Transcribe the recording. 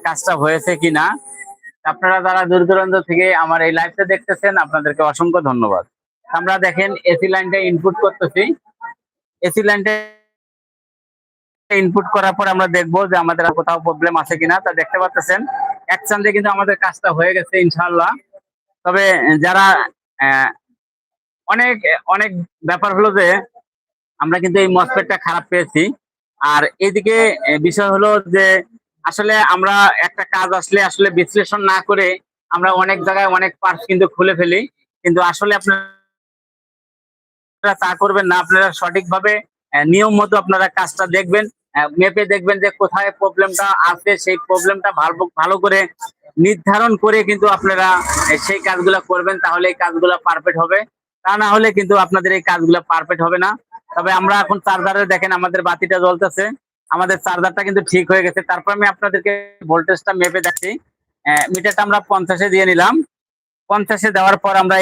কাজটা হয়েছে কিনা। আপনারা যারা দূর দূরান্ত থেকে আমার এই লাইভটা দেখতেছেন আপনাদেরকে অসংখ্য ধন্যবাদ। আমরা দেখেন এসি লাইনটা ইনপুট করতেছি। এসি লাইনটা ইনপুট করার পর আমরা দেখবো যে আমাদের আর কোথাও প্রবলেম আছে কিনা। তা দেখতে পাচ্ছেন এক চান্সে কিন্তু আমাদের কাজটা হয়ে গেছে ইনশাআল্লাহ। তবে যারা আহ, অনেক অনেক ব্যাপার হলো যে আমরা কিন্তু এই মসফেটটা খারাপ পেয়েছি। আর এদিকে বিষয় হলো যে আসলে আমরা একটা কাজ আসলে আসলে বিশ্লেষণ না করে আমরা অনেক জায়গায় অনেক পার্টস কিন্তু খুলে ফেলি, কিন্তু আসলে আপনারা তা করবেন না। আপনারা সঠিকভাবে নিয়ম মতো আপনারা কাজটা দেখবেন, মেপে দেখবেন যে কোথায় প্রবলেমটা আছে, সেই প্রবলেমটা ভালো ভালো করে নির্ধারণ করে কিন্তু আপনারা সেই কাজগুলো করবেন, তাহলে এই কাজগুলো পারফেক্ট হবে। তা না হলে কিন্তু আপনাদের এই কাজগুলো পারফেক্ট হবে না। তবে আমরা এখন চার্জারে দেখেন আমাদের বাতিটা জ্বলতেছে, আমাদের চার্জারটা কিন্তু ঠিক হয়ে গেছে। তারপর আমি আপনাদেরকে ভোল্টেজটা মেপে দেখছি। মিটারটা আমরা 50-এ দিয়ে নিলাম। 50-এ দেওয়ার পর আমরা